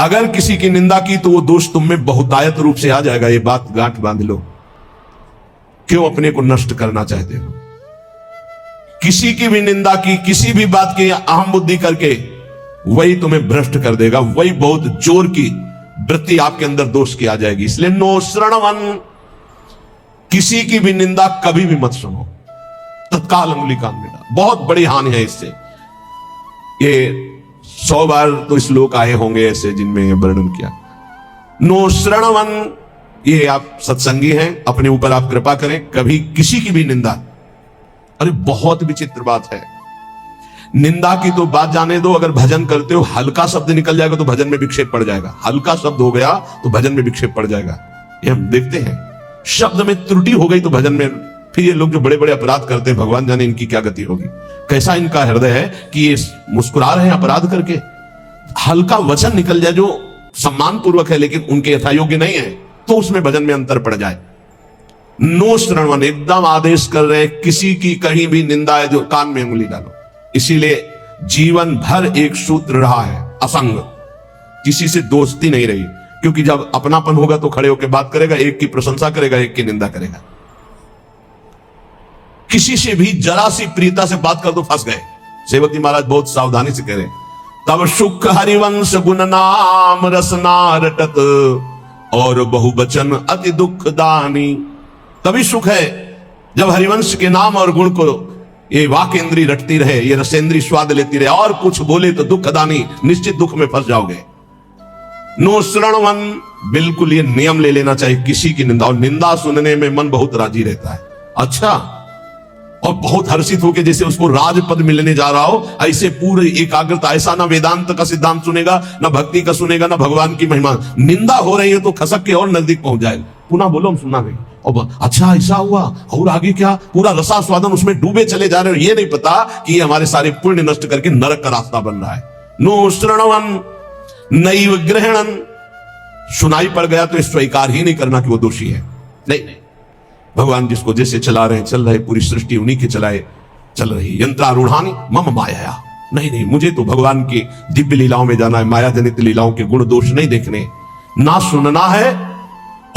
अगर किसी की निंदा की तो वो दोष तुम में बहुतायत रूप से आ जाएगा। ये बात गांठ बांध लो। क्यों अपने को नष्ट करना चाहते हो? किसी की भी निंदा की, किसी भी बात की अहम बुद्धि करके, वही तुम्हें भ्रष्ट कर देगा। वही बहुत जोर की वृत्ति आपके अंदर दोष की आ जाएगी। इसलिए नो श्रणवन, किसी की भी निंदा कभी भी मत सुनो, तत्काल अंगुली कान में डाल। बहुत बड़ी हानि है इससे। ये 100 बार तो श्लोक आए होंगे ऐसे जिनमें ये वर्णन किया। नो श्रणवन, ये आप सत्संगी हैं, अपने ऊपर आप कृपा करें, कभी किसी की भी निंदा। अरे बहुत विचित्र बात है, निंदा की तो बात जाने दो। अगर भजन करते हो, हल्का शब्द निकल जाएगा तो भजन में विक्षेप पड़ जाएगा। हल्का शब्द हो गया तो भजन में विक्षेप पड़ जाएगा। ये हम देखते हैं। शब्द में त्रुटि हो गई तो भजन में, फिर ये लोग जो बड़े बड़े अपराध करते हैं, भगवान जाने इनकी क्या गति होगी। कैसा इनका हृदय है कि ये मुस्कुरा रहे हैं अपराध करके। हल्का वचन निकल जाए जो सम्मान पूर्वक है लेकिन उनके यथायोग्य नहीं है, तो उसमें भजन में अंतर पड़ जाए। नो श्रवण, एकदम आदेश कर रहे हैं, किसी की कहीं भी निंदा है जो कान में उंगली डालो। इसीलिए जीवन भर एक सूत्र रहा है, असंग। किसी से दोस्ती नहीं रही, क्योंकि जब अपनापन होगा तो खड़े होकर बात करेगा, एक की प्रशंसा करेगा, एक की निंदा करेगा। किसी से भी जरा सी प्रियता से बात कर तो फंस गए। सेवक जी महाराज बहुत सावधानी से कह रहे, तब सुख हरिवंश गुण नाम रसना रटत और बहुवचन अति दुख दानी। तभी सुख है जब हरिवंश के नाम और गुण को ये वाक इंद्री रटती रहे, ये रसेंद्री स्वाद लेती रहे, और कुछ बोले तो दुख दानी, निश्चित दुख में फंस जाओगे। नो श्रणवन, बिल्कुल ये नियम ले लेना चाहिए किसी की निंदा। और निंदा सुनने में मन बहुत राजी रहता है, अच्छा, और बहुत हर्षित होकर जैसे उसको राजपद मिलने जा रहा हो, ऐसे पूरे एकाग्रता। ऐसा ना वेदांत का सिद्धांत सुनेगा, ना भक्ति का सुनेगा, ना भगवान की महिमा। निंदा हो रही है तो खसक के और नजदीक पहुंच जाएगा। पुनः बोलो, हम सुना नहीं, और अच्छा ऐसा हुआ, और आगे क्या, पूरा रसास्वादन उसमें डूबे चले जा रहे हो। ये नहीं पता कि ये हमारे सारे पुण्य नष्ट करके नरक का रास्ता बन रहा है। नो श्रणवन नैव ग्रहणन, सुनाई पड़ गया तो स्वीकार ही नहीं करना कि वो दोषी है। नहीं, भगवान जिसको जैसे चला रहे हैं चल रहे, पूरी सृष्टि उन्हीं के चलाए चल रही। यंत्रारूढ़ानी मम माया, नहीं, मुझे तो भगवान की दिव्य लीलाओं में जाना है, माया जनित लीलाओं के गुण दोष नहीं देखने। ना सुनना है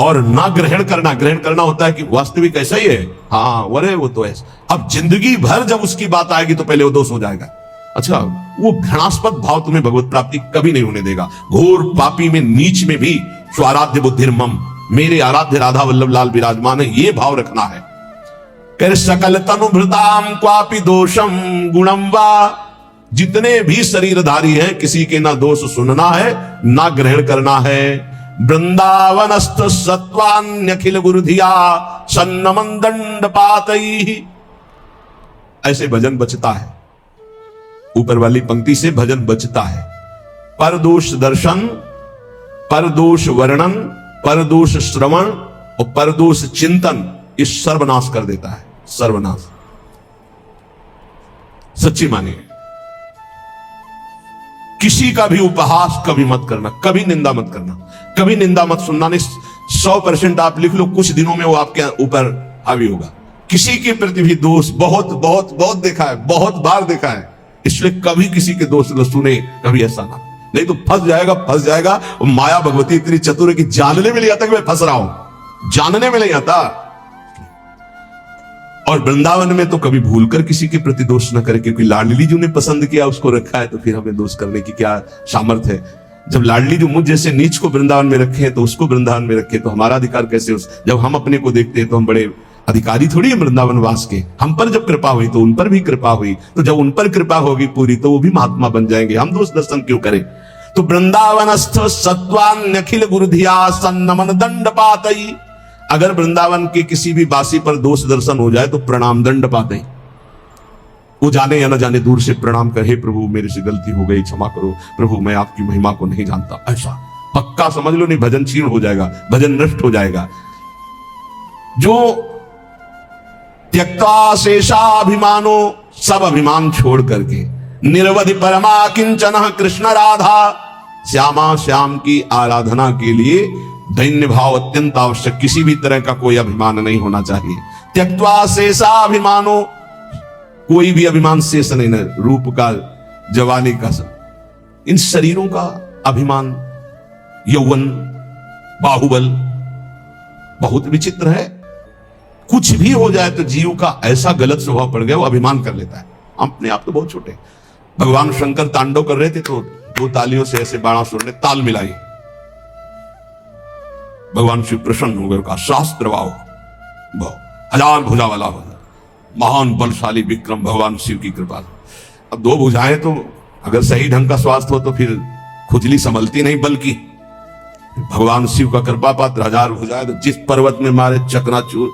और ना ग्रहण करना। ग्रहण करना होता है कि वास्तविक ऐसा ही है, हाँ अरे वो तो ऐसा। अब जिंदगी भर जब उसकी बात आएगी तो पहले वो दोष हो जाएगा। अच्छा, वो घृणास्पद भाव तुम्हें भगवत प्राप्ति कभी नहीं होने देगा। घोर पापी में, नीच में भी स्वाराध्य बुद्धिर्मम, मेरे आराध्य राधा वल्लभ लाल विराजमान है, ये भाव रखना है। कर सकल तनुभृताम क्वापि दोषम गुणम वा, जितने भी शरीरधारी हैं किसी के ना दोष सुनना है ना ग्रहण करना है। वृंदावनस्थ सत्वान्यखिल गुरुधिया सन्नमन दंड पातई, ऐसे भजन बचता है। ऊपर वाली पंक्ति से भजन बचता है। परदोष दर्शन, परदोष वर्णन, परदोष श्रवण और परदोष चिंतन इस सर्वनाश कर देता है। सर्वनाश सच्ची मानिए। किसी का भी उपहास कभी मत करना, कभी निंदा मत करना, कभी निंदा मत सुनना। नहीं, 100% आप लिख लो, कुछ दिनों में वो आपके ऊपर हावी होगा। किसी के प्रति भी दोष बहुत बहुत बहुत देखा है, बहुत बार देखा है। इसलिए कभी किसी के दोष न सुने, कभी ऐसा ना, नहीं तो फंस जाएगा। माया भगवती इतनी चतुर है कि जानने में नहीं आता कि मैं फंस रहा हूं, जानने में नहीं आता। और वृंदावन में तो कभी भूलकर किसी के प्रति दोष न करे, क्योंकि लाडली जी ने पसंद किया, उसको रखा है, तो फिर हमें दोष करने की क्या सामर्थ्य है। जब लाडली जो मुझ जैसे नीच को वृंदावन में रखे तो उसको वृंदावन में रखे, तो हमारा अधिकार कैसे हो? जब हम अपने को देखते हैं तो हम बड़े अधिकारी थोड़ी है वृंदावन वास के। हम पर जब कृपा हुई तो उन पर भी कृपा हुई, तो जब उन पर कृपा होगी पूरी तो वो भी महात्मा बन जाएंगे। हम दोष दर्शन क्यों करें? तो वृंदावनस्थ सत्वान्यखिल गुरुधिया सन्नमन दंड पातई, अगर वृंदावन के किसी भी वासी पर दोष दर्शन हो जाए तो प्रणाम दंड पातई। वो जाने या न जाने दूर से प्रणाम कर, हे प्रभु मेरे से गलती हो गई, क्षमा करो प्रभु, मैं आपकी महिमा को नहीं जानता। ऐसा पक्का समझ लो, नहीं भजन क्षीण हो जाएगा, भजन नष्ट हो जाएगा। जो त्यक्ता शेषाभिमानो, सब अभिमान छोड़ करके निरवधि परमा किंचन कृष्ण राधा, श्यामा श्याम की आराधना के लिए दैन्य भाव अत्यंत आवश्यक। किसी भी तरह का कोई अभिमान नहीं होना चाहिए। त्यक्त्वा शेषाभिमानो, कोई भी अभिमान शेष नहीं, न रूप का, जवानी का, इन शरीरों का अभिमान यौवन, बाहुबल, बहुत विचित्र है। कुछ भी हो जाए तो जीव का ऐसा गलत स्वभाव पड़ गया, वो अभिमान कर लेता है। अपने आप तो बहुत छोटे। भगवान शंकर तांडव कर रहे थे तो दो तालियों से ऐसे बाणासुर ने ताल मिलाई। भगवान शिव प्रसन्न हो गए, कहा शास्त्र वाह, हजार भुजा वाला हो, महान बलशाली विक्रम भगवान शिव की कृपा। अब दो भुजाएं तो अगर सही ढंग का स्वास्थ्य हो तो फिर खुजली संभलती नहीं, बल्कि भगवान शिव का कृपा पात्र हजार भुजाएं, तो जिस पर्वत में मारे चकनाचूर,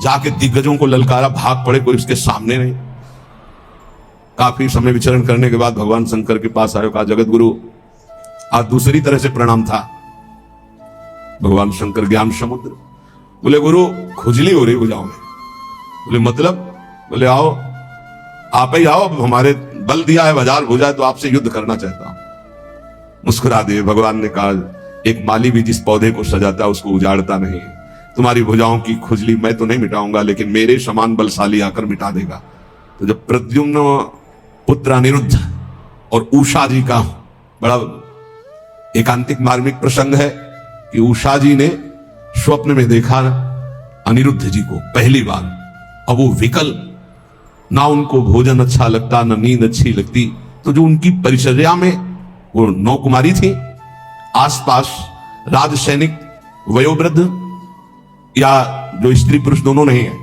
जाके दिग्गजों को ललकारा, भाग पड़े, कोई उसके सामने नहीं। काफी समय विचरण करने के बाद भगवान शंकर के पास आयो, कहा जगत गुरु आज दूसरी तरह से प्रणाम था। भगवान शंकर ज्ञान समुद्र, बोले गुरु खुजली हो रही भुजाओं में। बोले मतलब? बोले आओ, आप ही आओ, हमारे बल दिया है हजार भुजा, तो आपसे युद्ध करना चाहता हूं। मुस्कुरा दिए। भगवान ने कहा एक माली भी जिस पौधे को सजाता है उसको उजाड़ता नहीं। तुम्हारी भुजाओं की खुजली मैं तो नहीं मिटाऊंगा, लेकिन मेरे समान बलशाली आकर मिटा देगा। तो जब प्रद्युम्न पुत्र अनिरुद्ध और उषा जी का बड़ा एकांतिक मार्मिक प्रसंग है कि उषा जी ने स्वप्न में देखा अनिरुद्ध जी को पहली बार। अब वो विकल, ना उनको भोजन अच्छा लगता, ना नींद अच्छी लगती। तो जो उनकी परिचर्या में वो 9 कुमारी थी, आसपास राज सैनिक वयोवृद्ध या जो स्त्री पुरुष दोनों नहीं है,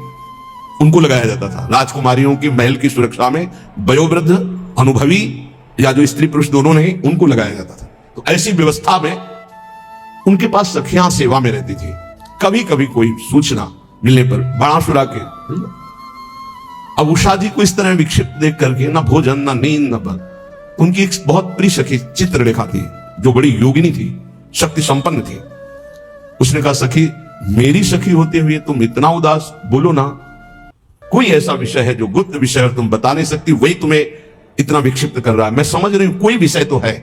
उनको लगाया जाता था। राजकुमारियों की महल की सुरक्षा में वयोवृद्ध, अनुभवी या जो स्त्री पुरुष दोनों नहीं, उनको लगाया जाता था। तो ऐसी व्यवस्था में उनके पास सखियां सेवा में रहती थी। कभी कभी कोई सूचना मिलने पर बाणासुर के, अब उषा जी को इस तरह विक्षिप्त देख करके ना भोजन, ना नींद, ना बल, उनकी एक बहुत प्रिय सखी चित्रलेखा थी, जो बड़ी योगिनी थी, शक्ति संपन्न थी। उसने कहा सखी, मेरी सखी होते हुए तुम इतना उदास, बोलो ना, कोई ऐसा विषय है जो गुप्त विषय तुम बता नहीं सकती, वही तुम्हें इतना विक्षिप्त कर रहा है। मैं समझ रही हूं कोई विषय तो है।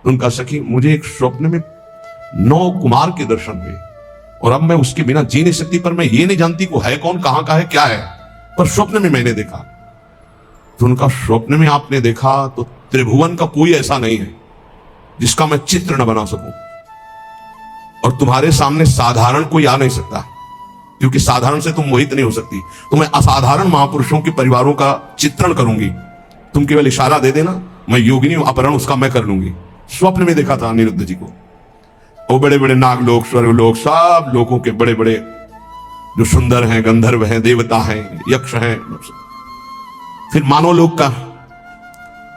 उनका सखी, मुझे एक स्वप्न में 9 कुमार के दर्शन हुए और अब मैं उसके बिना जी नहीं सकती, पर मैं ये नहीं जानती को है कौन, कहां का है, क्या है, पर स्वप्न में मैंने देखा। तो उनका स्वप्न में आपने देखा तो त्रिभुवन का कोई ऐसा नहीं है जिसका मैं चित्र न बना सकूं, और तुम्हारे सामने साधारण कोई आ नहीं सकता, क्योंकि साधारण से तुम मोहित नहीं हो सकती। तो मैं असाधारण महापुरुषों के परिवारों का चित्रण करूंगी, तुम केवल इशारा दे देना, मैं योगिनी अपहरण उसका मैं कर लूंगी। स्वप्न में देखा था अनिरुद्ध जी को। वो बड़े बड़े नागलोक, स्वर्गलोक, सब लोगों के बड़े बड़े जो सुंदर हैं, गंधर्व हैं, देवता हैं, यक्ष हैं, फिर मानव लोक का।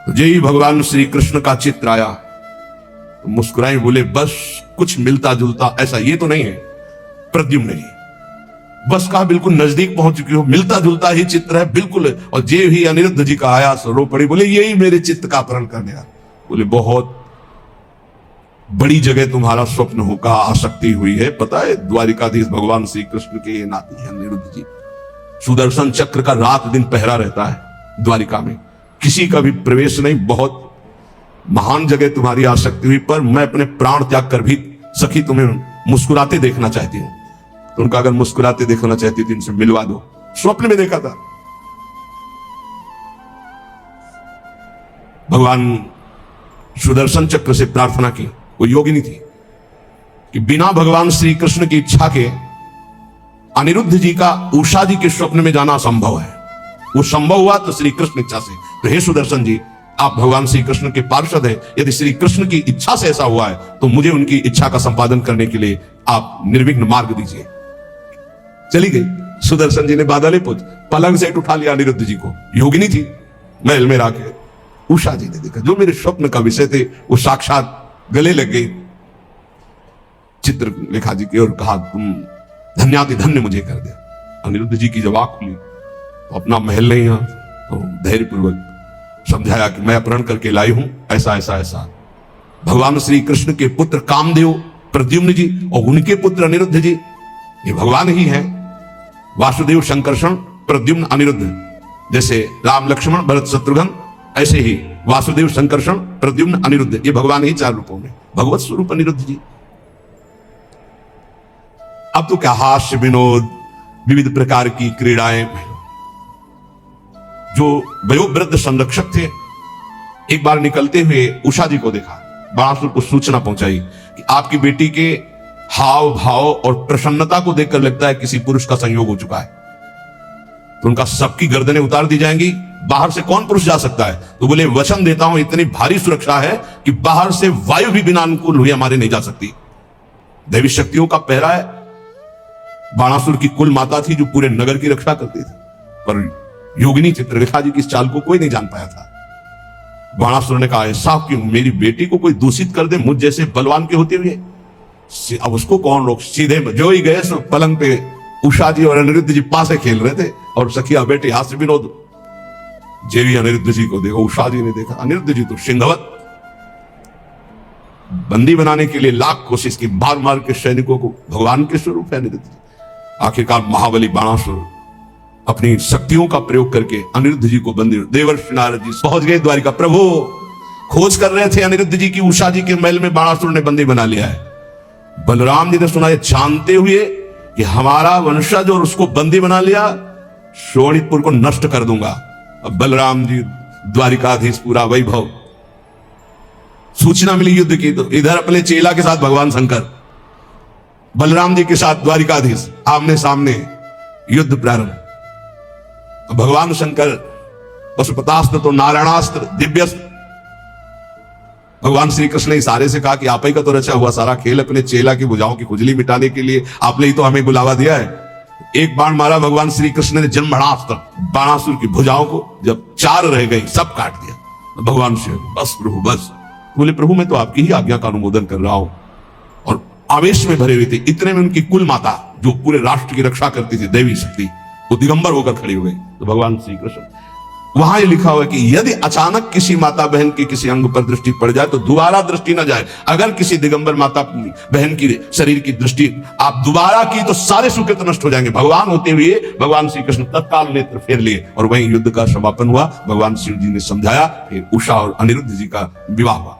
जय भगवान श्री कृष्ण का चित्र आया तो मुस्कुराए, बोले बस कुछ मिलता जुलता ऐसा ये तो नहीं है प्रद्युम्न जी, बस कहा बिल्कुल नजदीक पहुंच चुकी हो, मिलता जुलता ही चित्र है बिल्कुल। और जे ही अनिरुद्ध जी का आया सो रो पड़ी, बोले यही मेरे चित्त का अपहरण करने आया। बोले बहुत बड़ी जगह तुम्हारा स्वप्न होगा, आसक्ति हुई है, पता है द्वारिकाधीश भगवान श्री कृष्ण के नाती है अनिरुद्ध जी। सुदर्शन चक्र का रात दिन पहरा रहता है द्वारिका में, किसी का भी प्रवेश नहीं। बहुत महान जगह तुम्हारी आसक्ति हुई, पर मैं अपने प्राण त्याग कर भी सखी तुम्हें मुस्कुराते देखना चाहती हूं। तो उनका अगर मुस्कुराते देखना चाहती थी इनसे मिलवा दो। स्वप्न में देखा था। भगवान सुदर्शन चक्र से प्रार्थना की, वो योगिनी थी, कि बिना भगवान श्री कृष्ण की इच्छा के अनिरुद्ध जी का उषा जी के स्वप्न में जाना असंभव है। वो संभव हुआ तो श्री कृष्ण इच्छा से। तो हे सुदर्शन जी, आप भगवान श्री कृष्ण के पार्षद हैं, यदि श्री कृष्ण की इच्छा से ऐसा हुआ है तो मुझे उनकी इच्छा का संपादन करने के लिए आप निर्विघ्न मार्ग दीजिए। चली गई। सुदर्शन जी ने बादल पूछ पलंग से उठा लिया अनिरुद्ध जी को। योगिनी थी, महल में आके उषा जी ने देखा, जो मेरे स्वप्न का विषय थे वो साक्षात गले लग गई चित्रलेखा जी की और कहा तुम धन्याति धन्य मुझे कर दे। अनिरुद्ध जी की जब आंख खुली तो अपना महल नहीं, तो धैर्यपूर्वक समझाया कि मैं अपहरण करके लाई हूं, ऐसा ऐसा ऐसा। भगवान श्री कृष्ण के पुत्र कामदेव प्रद्युम्न जी और उनके पुत्र अनिरुद्ध जी, ये भगवान ही है। वासुदेव संकर्षण प्रद्युम्न अनिरुद्ध, जैसे राम लक्ष्मण भरत शत्रुघ्न, ऐसे ही वासुदेव संकर्षण प्रद्युम्न अनिरुद्ध, ये भगवान ही 4 रूपों में, भगवत स्वरूप अनिरुद्ध जी। अब तो क्या हास्य विनोद, विविध प्रकार की क्रीड़ाएं। जो वयोवृद्ध संरक्षक थे, एक बार निकलते हुए उषा जी को देखा, बाणासुर को सूचना पहुंचाई कि आपकी बेटी के हाव भाव और प्रसन्नता को देखकर लगता है किसी पुरुष का संयोग हो चुका है, तो उनका सबकी गर्दनें उतार दी जाएंगी, बाहर से कौन पुरुष जा सकता है? तो बोले वचन देता हूं इतनी भारी सुरक्षा है कि बाहर से वायु भी बिना अनुकूल हुए हमारे नहीं जा सकती। दैवी शक्तियों का पहरा है। बाणासुर की कुल माता थी जो पूरे नगर की रक्षा करती थी, पर योगिनी चित्रलेखा जी की इस चाल को कोई नहीं जान पाया था। बाणासुर ने कहा ऐसा कि मेरी बेटी को कोई दूषित कर दे मुझ जैसे बलवान के होते हुए, अब उसको कौन रोक। सीधे जो ही गए पलंग पे उषा जी और अनिरुद्ध जी पासे खेल रहे थे और सखिया बेटे हास्य विनोद। जेवी अनिरुद्ध जी को देखा, उषा जी ने देखा, अनिरुद्ध जी तो सिंहवत बंदी बनाने के लिए लाख कोशिश की, मार मार के सैनिकों को भगवान के स्वरूप है अनिरुद्ध जी। आखिरकार महाबली बाणासुर अपनी शक्तियों का प्रयोग करके अनिरुद्ध जी को बंदी, देवर्षि नारद जी पहुंच गए द्वारिका। प्रभु खोज कर रहे थे अनिरुद्ध जी की, उषा जी के महल में बाणासुर ने बंदी बना लिया है। बलराम जी ने सुना, जानते हुए कि हमारा वंशज और उसको बंदी बना लिया, शोणितपुर को नष्ट कर दूंगा। अब बलराम जी द्वारिकाधीश पूरा वैभव, सूचना मिली युद्ध की, तो इधर अपने चेला के साथ भगवान शंकर, बलराम जी के साथ द्वारिकाधीश, आमने सामने युद्ध प्रारंभ। भगवान शंकर पशुपतास्त्र तो नारायणास्त्र दिव्यस्त्र। भगवान श्री कृष्ण ने इशारे से कहा कि आप ही का तो रचा हुआ सारा खेल अपने चेला की भुजाओं की खुजली मिटाने के लिए आपने ही तो हमें बुलावा दिया है। एक बाण मारा भगवान श्री कृष्ण ने जन्मणास्त्र, बाणासुर की भुजाओं को जब 4 रह गई सब काट दिया। भगवान श्री बस प्रभु बस। बोले प्रभु मैं तो आपकी ही आज्ञा का अनुमोदन कर रहा हूं। और आवेश में भरे हुए थे। इतने में उनकी कुल माता जो पूरे राष्ट्र की रक्षा करती थी, देवी शक्ति, वो दिगंबर होकर खड़ी हो गई। तो भगवान श्री कृष्ण, वहां ये लिखा हुआ है कि यदि अचानक किसी माता बहन की किसी अंग पर दृष्टि पड़ जाए तो दोबारा दृष्टि न जाए। अगर किसी दिगंबर माता बहन की शरीर की दृष्टि आप दोबारा की तो सारे सुकृत नष्ट हो जाएंगे। भगवान होते हुए भगवान श्री कृष्ण तत्काल नेत्र फेर लिए और वहीं युद्ध का समापन हुआ। भगवान शिव जी ने समझाया कि उषा और अनिरुद्ध जी का विवाह हुआ।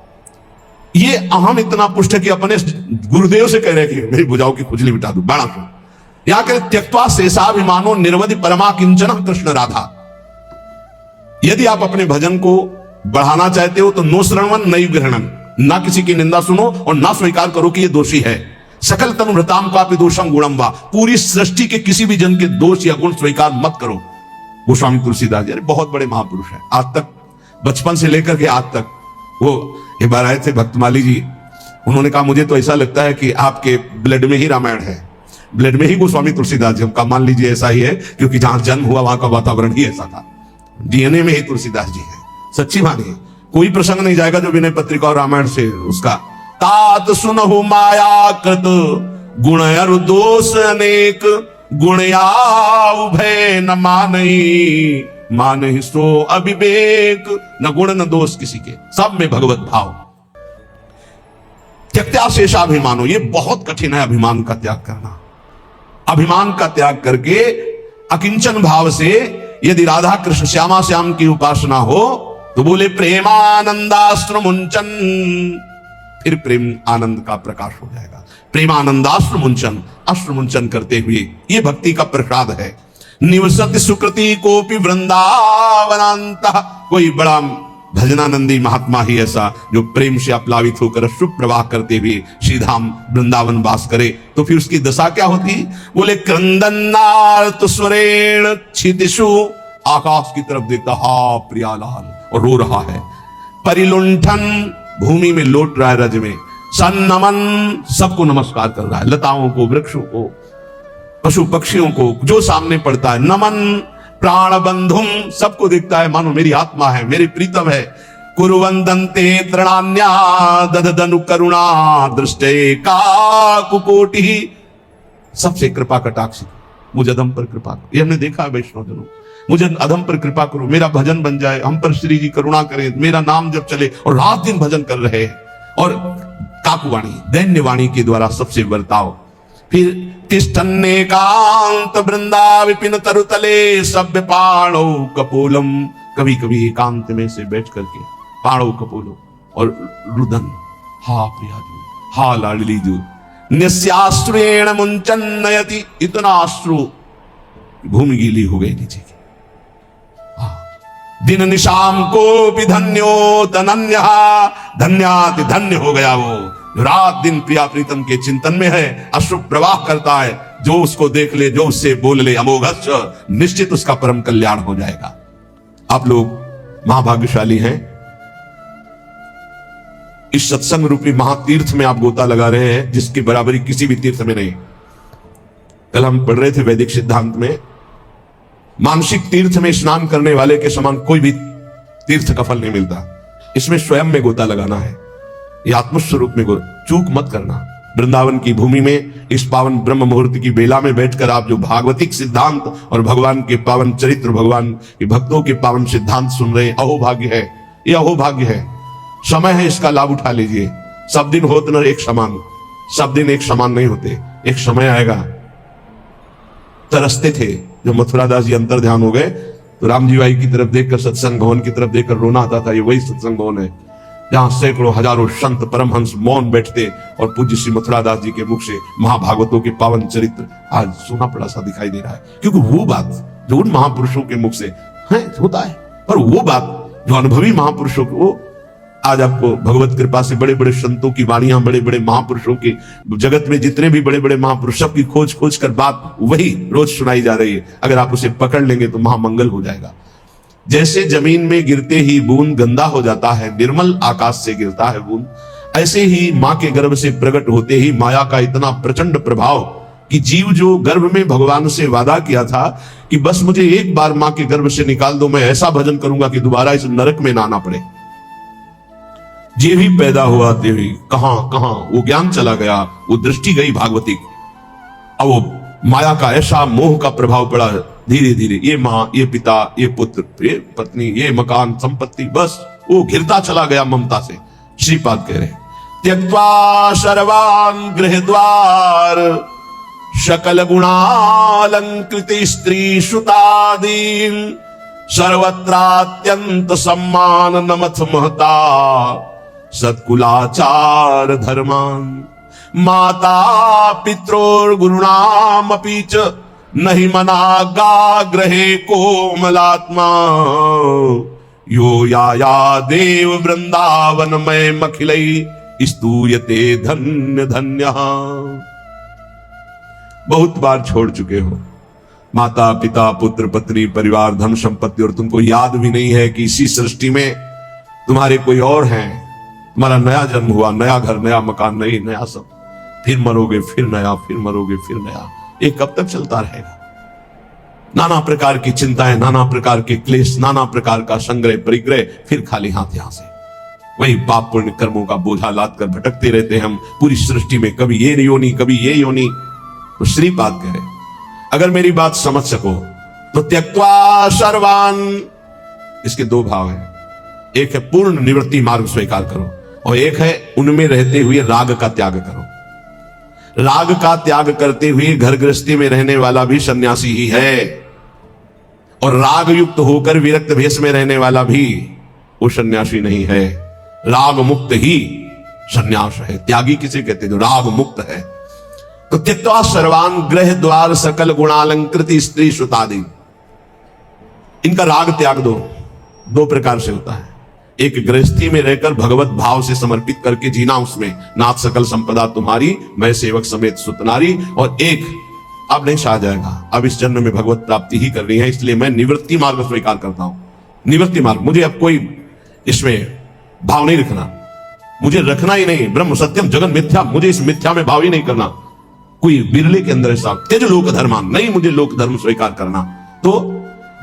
ये अहम इतना पुष्ट है कि अपने गुरुदेव से कह रहे कि मेरी भुजाओं की खुजली मिटा दो। बाणासुर यहां कह त्यक्त्वा शेषाभिमानो निर्वधि परमा किंचन कृष्ण राधा। यदि आप अपने भजन को बढ़ाना चाहते हो तो नो श्रवण नई ग्रहणन, ना किसी की निंदा सुनो और ना स्वीकार करो कि ये दोषी है। सकल तनुभृताम कापि दोषम गुणम वा, पूरी सृष्टि के किसी भी जन के दोष या गुण स्वीकार मत करो। गोस्वामी तुलसीदास जी बहुत बड़े महापुरुष हैं, आज तक बचपन से लेकर के आज तक। वो एक बार आए थे भक्तमाली जी, उन्होंने कहा मुझे तो ऐसा लगता है कि आपके ब्लड में ही रामायण है, ब्लड में ही गोस्वामी तुलसीदास जी। हमका मान लीजिए ऐसा ही है, क्योंकि जहां जन्म हुआ वहां का वातावरण ही ऐसा था। डीएनए में ही तुलसीदास जी है। सच्ची मानिए कोई प्रसंग नहीं जाएगा जो विनय पत्रिका और रामायण से उसका। तात सुनहु माया कृत गुण अरु दोष अनेक, गुण या उभय न मानहि, मानहि सो अविवेक। न गुण न दोष किसी के, सब में भगवत भाव। त्यक्त्या शेषाभिमानो, ये बहुत कठिन है अभिमान का त्याग करना। अभिमान का त्याग करके अकिंचन भाव से यदि राधा कृष्ण श्यामा श्याम की उपासना हो तो बोले प्रेमानंदाश्रु मुंचन, फिर प्रेम आनंद का प्रकाश हो जाएगा। प्रेमानंदाश्रु मुंचन, अश्रु मुंचन करते हुए, ये भक्ति का प्रसाद है। निवसति सुकृति कोपि वृंदावनांत, कोई बड़ा भजनानंदी महात्मा ही ऐसा जो प्रेम से अप्लावित होकर शुभ प्रवाह करते हुए श्रीधाम वृंदावन वास करे, तो फिर उसकी दशा क्या होती? बोले क्रंदनार्त स्वरेण क्षितिषु, आकाश की तरफ देखता हा प्रियालाल और रो रहा है। परिलुंठन, भूमि में लौट रहा है रज में। सन्नमन, सबको नमस्कार कर रहा है, लताओं को, वृक्षों को, पशु पक्षियों को, जो सामने पड़ता है। नमन प्राण बंधुम, सबको दिखता है मानो मेरी आत्मा है, मेरी प्रीतम है। कुरुवंदन्ते तृणान्या ददनु करुणा दृष्टे काकुकोटि, सबसे कृपा कटाक्ष, मुझे अधम पर कृपा करो। ये हमने देखा है वैष्णव जनों, मुझे अधम पर कृपा करो, मेरा भजन बन जाए, हम पर श्री जी करुणा करें, मेरा नाम जब चले। और रात दिन भजन कर रहे हैं। और काकुवाणी, दैन्य वाणी के द्वारा सबसे बर्ताव। फिर तिष्ठन्नेकांत वृंदा विपिन तरुतले सभ्य पाणो कपोलम, कभी कभी एकांत में से बैठ करके पाणो कपोलो और रुदन, हा प्रियाजू, हा लाडलीजू, निस्याश्रुएण मुंचन नयति, इतना अश्रु भूमि गीली हो गई नीचे की। दिन निशाम को भी धन्यो तनन्या, धन्याति धन्य हो गया वो जो रात दिन प्रिया प्रीतम के चिंतन में है, अश्रु प्रवाह करता है। जो उसको देख ले, जो उससे बोल ले, अमोघस्य, निश्चित उसका परम कल्याण हो जाएगा। आप लोग महाभाग्यशाली हैं, इस सत्संग रूपी महातीर्थ में आप गोता लगा रहे हैं, जिसकी बराबरी किसी भी तीर्थ में नहीं। कल हम पढ़ रहे थे वैदिक सिद्धांत में, मानसिक तीर्थ में स्नान करने वाले के समान कोई भी तीर्थ का फल नहीं मिलता। इसमें स्वयं में गोता लगाना है, ये आत्मस्वरूप में चूक मत करना। वृंदावन की भूमि में इस पावन ब्रह्म मुहूर्त की बेला में बैठकर आप जो भागवतिक सिद्धांत और भगवान के पावन चरित्र, भगवान के भक्तों के पावन सिद्धांत सुन रहे हैं, अहोभाग्य है, ये अहोभाग्य है। समय है, इसका लाभ उठा लीजिए। सब दिन होते न एक समान, सब दिन एक समान नहीं होते। एक समय आएगा, तरसते थे जो मथुरा दास जी अंतर ध्यान हो गए तो राम जी भाई की तरफ देखकर, सत्संग भवन की तरफ देखकर रोना आता था। ये वही सत्संग भवन है जहां सैकड़ों हजारों संत परमहंस मौन बैठते और पूज्य श्री मथुरा दास जी के मुख से महाभागवतों के पावन चरित्र आज सुना पड़ा सा दिखाई दे रहा है। क्योंकि वो बात जो उन महापुरुषों के मुख से है होता है, पर वो बात जो अनुभवी महापुरुषों को, आज आपको भगवत कृपा से बड़े बड़े संतों की वाणियां, बड़े बड़े महापुरुषों की, जगत में जितने भी बड़े बड़े महापुरुष, सबकी खोज खोज कर बात वही रोज सुनाई जा रही है। अगर आप उसे पकड़ लेंगे तो महामंगल हो जाएगा। जैसे जमीन में गिरते ही बूंद गंदा हो जाता है, निर्मल आकाश से गिरता है बूंद, ऐसे ही मां के गर्भ से प्रकट होते ही माया का इतना प्रचंड प्रभाव कि जीव जो गर्भ में भगवान से वादा किया था कि बस मुझे एक बार मां के गर्भ से निकाल दो, मैं ऐसा भजन करूंगा कि दोबारा इस नरक में ना आना पड़े। जे भी पैदा हुआ देवी कहां कहां वो ज्ञान चला गया, वो दृष्टि गई भागवतिक। अब वो माया का ऐसा मोह का प्रभाव पड़ा, धीरे धीरे ये मां, ये पिता, ये पुत्र, ये पत्नी, ये मकान, संपत्ति, बस वो घिरता चला गया ममता से। श्रीपाद कह रहे त्यक्त्वा सर्वान् गृह द्वार सकल गुणालंकृत स्त्री सुतादीन सर्वत्रात्यंत सम्मान नमथ महता सत्कुलाचार धर्मान माता पित्रोर गुरुणाम अपि च नहीं मना ग्रहे कोमलात्मा यो या देव वृंदावन में मखिलई स्तूयते धन्य धन्य। बहुत बार छोड़ चुके हो माता पिता पुत्र पत्नी परिवार धन संपत्ति, और तुमको याद भी नहीं है कि इसी सृष्टि में तुम्हारे कोई और हैं। तुम्हारा नया जन्म हुआ, नया घर, नया मकान, नहीं नया सब, फिर मरोगे, फिर नया, फिर मरोगे, फिर नया। ये कब तक चलता रहेगा? नाना प्रकार की चिंताएं, नाना प्रकार के क्लेश, नाना प्रकार का संग्रह परिग्रह, फिर खाली हाथ यहां से वही पाप पुण्य कर्मों का बोझा लाद कर भटकते रहते हैं हम पूरी सृष्टि में, कभी ये योनि, कभी ये योनि। तो श्रीपाद कह रहे अगर मेरी बात समझ सको तो त्यक्त्वा सर्वान, इसके दो भाव हैं। एक है पूर्ण निवृत्ति मार्ग स्वीकार करो, और एक है उनमें रहते हुए राग का त्याग करो। राग का त्याग करते हुए घर गृहस्थी में रहने वाला भी सन्यासी ही है, और राग युक्त होकर विरक्त भेष में रहने वाला भी वो सन्यासी नहीं है। राग मुक्त ही सन्यास है। त्यागी किसे कहते हैं? जो राग मुक्त है। तो त्यक्त्वा सर्वान गृह द्वार सकल गुणालंकृत स्त्री सुतादि, इनका राग त्याग दो। दो प्रकार से होता है, एक गृहस्थी में रहकर भगवत भाव से समर्पित करके जीना, उसमें नाथ सकल संपदा तुम्हारी, मैं सेवक समेत सुतनारी। और एक अब नहीं सहा जाएगा, अब इस जन्म में भगवत प्राप्ति ही करनी है, इसलिए मैं निवृत्ति मार्ग स्वीकार करता हूं। निवृत्ति मार्ग, मुझे अब कोई इसमें भाव नहीं रखना, मुझे रखना ही नहीं। ब्रह्म सत्यम जगन मिथ्या, मुझे इस मिथ्या में भाव ही नहीं करना। कोई बिरले के अंदर ऐसा त्यज लोक धर्मान, नहीं मुझे लोक धर्म स्वीकार करना। तो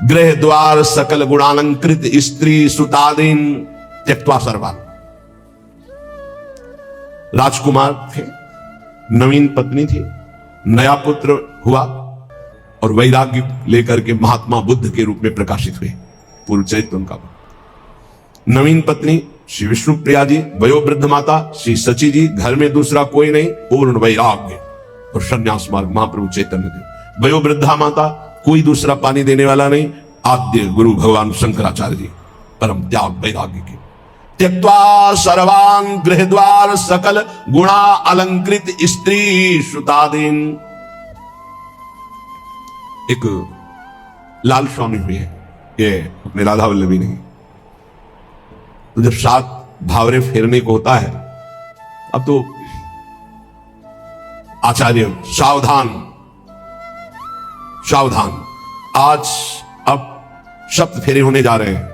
गृह द्वार सकल गुणालंकृत स्त्री सुतादीन त्यक्त्वा सर्वान। राजकुमार थे, नवीन पत्नी थी, नया पुत्र हुआ, और वैराग्य लेकर के महात्मा बुद्ध के रूप में प्रकाशित हुए। पूर्व चरित्र उनका। नवीन पत्नी श्री विष्णु प्रिया जी, वयोवृद्ध माता श्री सची जी, घर में दूसरा कोई नहीं, पूर्ण वैराग्य और संन्यास मार्ग महाप्रभु चैतन्य देव। वयोवृद्धा माता, कोई दूसरा पानी देने वाला नहीं, आद्य गुरु भगवान शंकराचार्य जी, परम त्याग वैराग्य के। त्यक्त्वा सर्वान गृह द्वार सकल गुणा अलंकृत स्त्री सुतादीन। एक लाल स्वामी हुए हैं, ये अपने राधा वल्लभी नहीं। तो जब 7 भावरे फेरने को होता है, अब तो आचार्य सावधान सावधान, आज अब शब्द फेरे होने जा रहे हैं।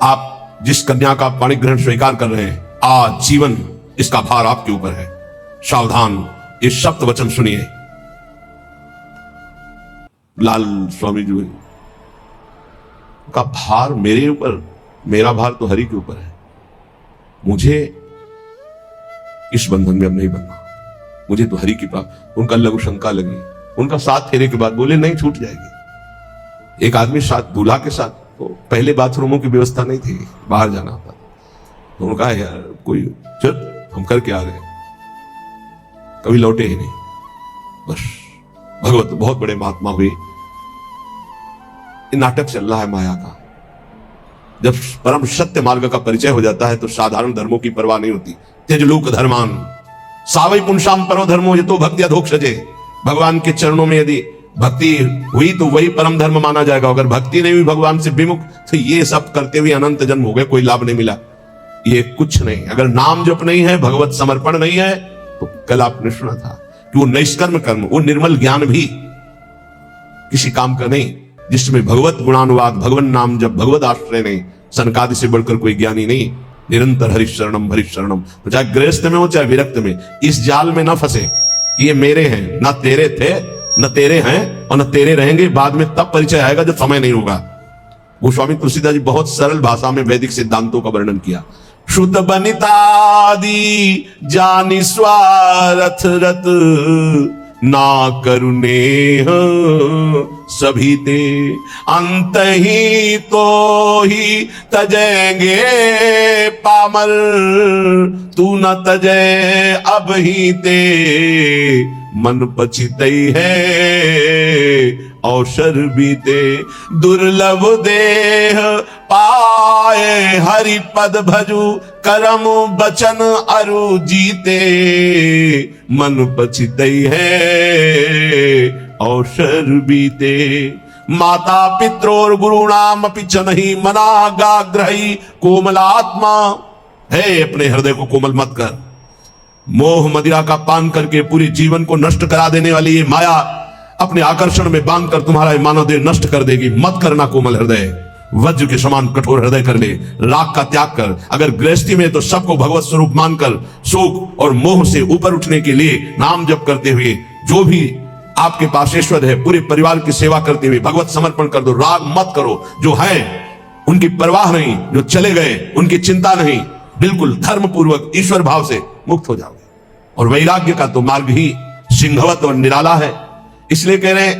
आप जिस कन्या का पाणी ग्रहण स्वीकार कर रहे हैं, आज जीवन इसका भार आपके ऊपर है। सावधान, ये शब्द वचन सुनिए। लाल स्वामी जी का भार मेरे ऊपर, मेरा भार तो हरि के ऊपर है। मुझे इस बंधन में अब नहीं बनना, मुझे तो हरि की प्राप्त। उनका लघु शंका लगी, उनका 7 फेरे के बाद बोले नहीं, छूट जाएगी। एक आदमी साथ दूल्हा के साथ, तो पहले बाथरूमों की व्यवस्था नहीं थी, बाहर जाना होता। तो उन्होंने कहा यार कोई चल हम करके आ गए, कभी लौटे ही नहीं। बस भगवत बहुत बड़े महात्मा हुए। नाटक चल रहा है माया का। जब परम सत्य मार्ग का परिचय हो जाता है तो साधारण धर्मों की परवाह नहीं होती। त्यजलोक धर्मान सावई पुंसाम परो धर्मो, ये तो भक्ति अधोक्ष सजे। भगवान के चरणों में यदि भक्ति हुई तो वही परम धर्म माना जाएगा। अगर भक्ति नहीं हुई भगवान से विमुख, तो ये सब करते हुए अनंत जन्म हो गए, कोई लाभ नहीं मिला। ये कुछ नहीं। अगर नाम जप नहीं है, भगवत समर्पण नहीं है, तो कल आपने सुना था कि वो निष्कर्म कर्म, वो निर्मल ज्ञान भी किसी काम का नहीं, जिसमें भगवत गुणानुवाद, भगवान नाम जब, भगवत आश्रय नहीं। सनकादि से बढ़कर कोई ज्ञानी नहीं। निरंतर हरिशरणम हरिशरणम। तो चाहे गृहस्थ में हो चाहे विरक्त में, इस जाल में ना फंसे। ये मेरे हैं, ना तेरे थे, न तेरे हैं और न तेरे रहेंगे। बाद में तब परिचय आएगा जब समय नहीं होगा। गोस्वामी तुलसीदास जी बहुत सरल भाषा में वैदिक सिद्धांतों का वर्णन किया। श्रुत बनितादि जानि स्वारथ रत, ना करुणे सभी ते, अंत ही तो ही तजेंगे पामर, तू न तजे अब ही ते, मन पछितई है अवसर बीते। दुर्लभ देह पाए हरि पद भजु, करम बचन अरु जीते, मन पछितई है अवसर बीते। माता पित्रोर गुरुणाम अपि चनहि, मनागाग्रही कोमलात्मा। है अपने हृदय को कोमल मत कर। मोह मदिरा का पान करके पूरे जीवन को नष्ट करा देने वाली ये माया अपने आकर्षण में बांधकर तुम्हारा मानव देह नष्ट कर देगी। मत करना कोमल हृदय, वज्र के समान कठोर हृदय कर ले। राग का त्याग कर। अगर गृहस्थी में तो सबको भगवत स्वरूप मानकर शोक और मोह से ऊपर उठने के लिए नाम जप करते हुए, जो भी आपके पास ईश्वर है, पूरे परिवार की सेवा करते हुए भगवत समर्पण कर दो। राग मत करो। जो है उनकी परवाह नहीं, जो चले गए उनकी चिंता नहीं। बिल्कुल धर्म पूर्वक ईश्वर भाव से मुक्त हो जाओगे। और वैराग्य का तो मार्ग ही सिंहवत और निराला है। इसलिए कह रहे हैं,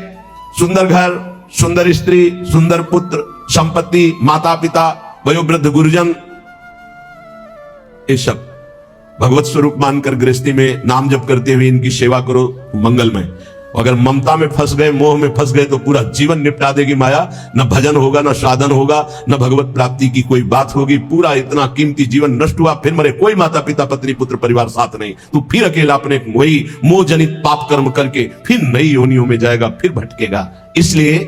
सुंदर घर, सुंदर स्त्री, सुंदर पुत्र, संपत्ति, माता पिता, वयोवृद्ध गुरुजन, ये सब भगवत स्वरूप मानकर गृहस्थी में नाम जप करते हुए इनकी सेवा करो, मंगलमय। अगर ममता में फंस गए, मोह में फंस गए, तो पूरा जीवन निपटा देगी माया। न भजन होगा, न साधन होगा, न भगवत प्राप्ति की कोई बात होगी। पूरा इतना कीमती जीवन नष्ट हुआ, फिर मरे। कोई माता पिता पत्नी पुत्र परिवार साथ नहीं, तू फिर अकेला अपने वही मोह जनित पाप कर्म करके फिर नई योनियों में जाएगा, फिर भटकेगा। इसलिए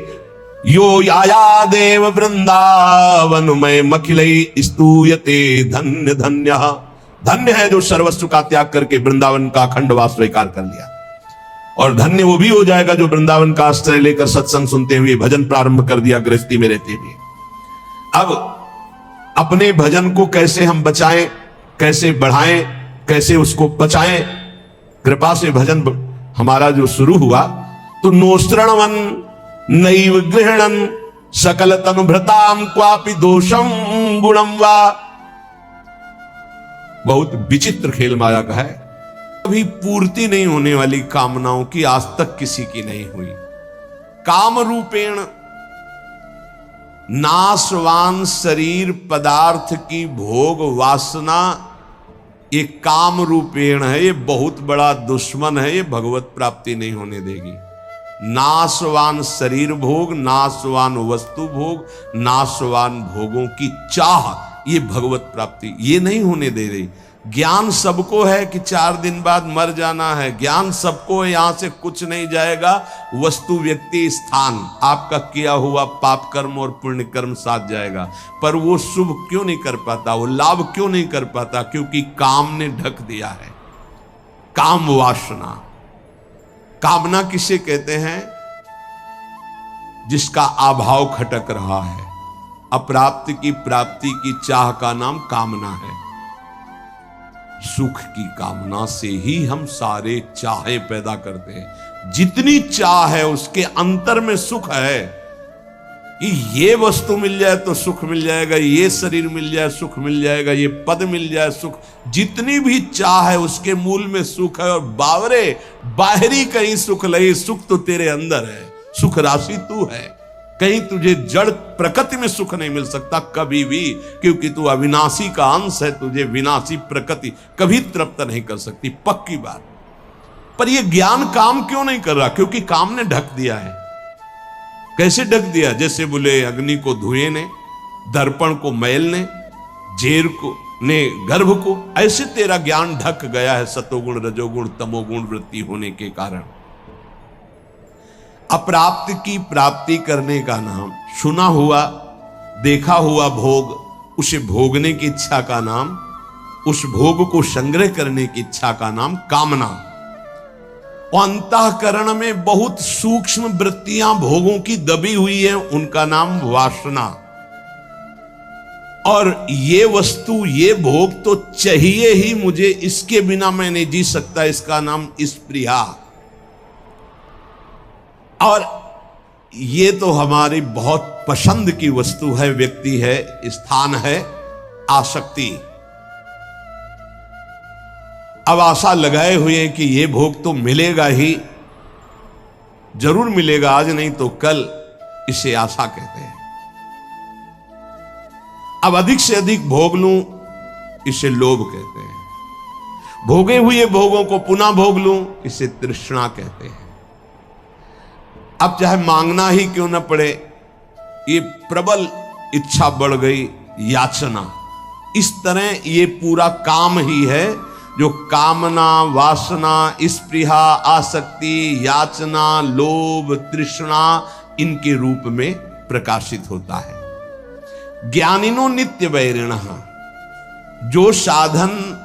यो आया देव वृंदावन में मखिलई स्तूयते धन्य धन्य। धन्य है जो सर्वस्व का त्याग करके वृंदावन का अखंडवास स्वीकार कर लिया। और धन्य वो भी हो जाएगा जो वृंदावन का आश्रय लेकर सत्संग सुनते हुए भजन प्रारंभ कर दिया गृहस्थी में रहते हुए। अब अपने भजन को कैसे हम बचाएं, कैसे बढ़ाएं, कैसे उसको बचाएं। कृपा से भजन हमारा जो शुरू हुआ तो नोस्त्रणवन नैव गृहणन सकल तनुभृताम क्वापि दोषम गुणम वा। बहुत विचित्र खेल माया का है। कभी पूर्ति नहीं होने वाली कामनाओं की आज तक किसी की नहीं हुई। काम रूपेण नाशवान शरीर पदार्थ की भोग वासना, ये काम रूपेण है, ये बहुत बड़ा दुश्मन है, ये भगवत प्राप्ति नहीं होने देगी। नाशवान शरीर भोग, नाशवान वस्तु भोग, नाशवान भोगों की चाह, ये भगवत प्राप्ति ये नहीं होने दे रही। ज्ञान सबको है कि 4 दिन बाद मर जाना है, ज्ञान सबको है, यहां से कुछ नहीं जाएगा। वस्तु, व्यक्ति, स्थान, आपका किया हुआ पाप कर्म और पुण्य कर्म साथ जाएगा, पर वो शुभ क्यों नहीं कर पाता, वो लाभ क्यों नहीं कर पाता? क्योंकि काम ने ढक दिया है। काम वासना। कामना किसे कहते हैं? जिसका अभाव खटक रहा है। अप्राप्त की प्राप्ति की चाह का नाम कामना है। सुख की कामना से ही हम सारे चाहे पैदा करते हैं। जितनी चाह है उसके अंतर में सुख है कि ये वस्तु मिल जाए तो सुख मिल जाएगा, ये शरीर मिल जाए सुख मिल जाएगा, ये पद मिल जाए सुख। जितनी भी चाह है उसके मूल में सुख है। और बावरे, बाहरी कहीं सुख नहीं, सुख तो तेरे अंदर है। सुख राशि तू है। कहीं तुझे जड़ प्रकृति में सुख नहीं मिल सकता कभी भी, क्योंकि तू अविनाशी का अंश है। तुझे विनाशी प्रकृति कभी तृप्त नहीं कर सकती, पक्की बात। पर यह ज्ञान काम क्यों नहीं कर रहा? क्योंकि काम ने ढक दिया है। कैसे ढक दिया? जैसे बोले अग्नि को धुएं ने, दर्पण को मैल ने, जेर को ने गर्भ को, ऐसे तेरा ज्ञान ढक गया है सतोगुण रजोगुण तमोगुण वृत्ति होने के कारण। अप्राप्त की प्राप्ति करने का नाम, सुना हुआ देखा हुआ भोग, उसे भोगने की इच्छा का नाम, उस भोग को संग्रह करने की इच्छा का नाम कामना। अंतःकरण में बहुत सूक्ष्म वृत्तियां भोगों की दबी हुई है, उनका नाम वासना। और ये वस्तु, ये भोग तो चाहिए ही मुझे, इसके बिना मैं नहीं जी सकता, इसका नाम स्पृहा। और ये तो हमारी बहुत पसंद की वस्तु है, व्यक्ति है, स्थान है, आसक्ति। अब आशा लगाए हुए हैं कि ये भोग तो मिलेगा ही, जरूर मिलेगा, आज नहीं तो कल, इसे आशा कहते हैं। अब अधिक से अधिक भोग लूं, इसे लोभ कहते हैं। भोगे हुए भोगों को पुनः भोग लूं, इसे तृष्णा कहते हैं। अब चाहे मांगना ही क्यों न पड़े, ये प्रबल इच्छा बढ़ गई, याचना। इस तरह ये पूरा काम ही है जो कामना, वासना, स्पृहा, आसक्ति, याचना, लोभ, तृष्णा, इनके रूप में प्रकाशित होता है। ज्ञानिनो नित्य वैरिणः, जो साधन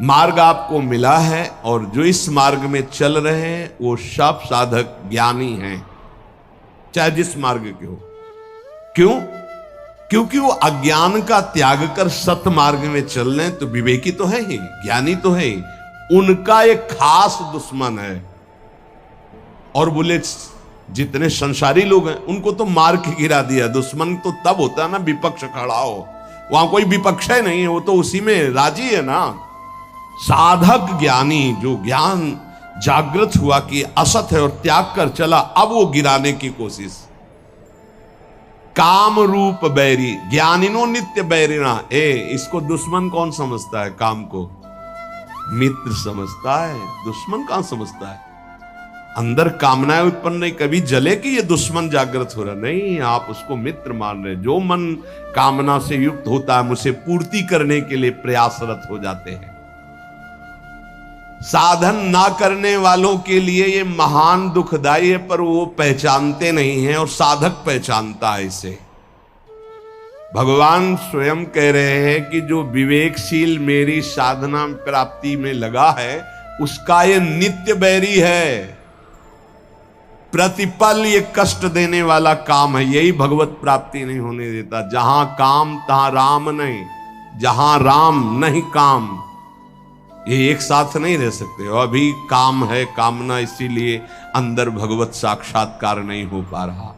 मार्ग आपको मिला है और जो इस मार्ग में चल रहे हैं, वो सब साधक ज्ञानी हैं, चाहे जिस मार्ग के हो। क्यों? क्योंकि वो अज्ञान का त्याग कर सत मार्ग में चल रहे हैं, तो विवेकी तो है ही, ज्ञानी तो है ही। उनका एक खास दुश्मन है। और बोले जितने संसारी लोग हैं उनको तो मार के गिरा दिया। दुश्मन तो तब होता है ना विपक्ष खड़ा हो, वहां कोई विपक्ष है नहीं है, वो तो उसी में राजी है ना। साधक ज्ञानी, जो ज्ञान जागृत हुआ कि असत है और त्याग कर चला, अब वो गिराने की कोशिश। काम रूप बैरी, ज्ञानिनो नित्य बैरिणा। इसको दुश्मन कौन समझता है? काम को मित्र समझता है, दुश्मन कहां समझता है? अंदर कामनाएं उत्पन्न नहीं, कभी जले कि ये दुश्मन जागृत हो रहा, नहीं, आप उसको मित्र मान रहे। जो मन कामना से युक्त होता है, उसे पूर्ति करने के लिए प्रयासरत हो जाते हैं। साधन ना करने वालों के लिए ये महान दुखदाई है, पर वो पहचानते नहीं हैं और साधक पहचानता है इसे। भगवान स्वयं कह रहे हैं कि जो विवेकशील मेरी साधना प्राप्ति में लगा है, उसका ये नित्य बैरी है। प्रतिपल ये कष्ट देने वाला काम है, यही भगवत प्राप्ति नहीं होने देता। जहां काम तहां राम नहीं, जहां राम नहीं काम, ये एक साथ नहीं रह सकते। और अभी काम है, कामना, इसीलिए अंदर भगवत साक्षात्कार नहीं हो पा रहा।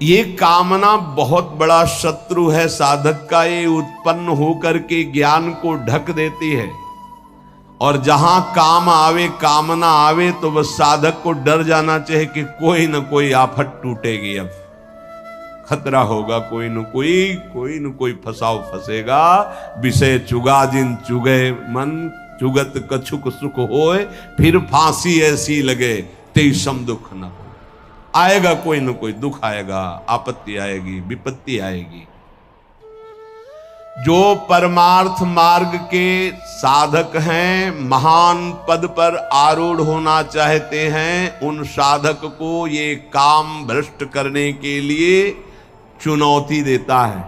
ये कामना बहुत बड़ा शत्रु है साधक का। ये उत्पन्न होकर के ज्ञान को ढक देती है। और जहां काम आवे, कामना आवे, तो बस साधक को डर जाना चाहिए कि कोई न कोई आफत टूटेगी, अब खतरा होगा, कोई न कोई फसाव फंसेगा। विषय चुगा जिन चुगे मन, चुगत कछुक सुख होए, फिर फांसी ऐसी लगे ते सम दुख न हो। आएगा कोई न कोई दुख आएगा, आपत्ति आएगी, विपत्ति आएगी। जो परमार्थ मार्ग के साधक हैं, महान पद पर आरूढ़ होना चाहते हैं, उन साधक को ये काम भ्रष्ट करने के लिए चुनौती देता है।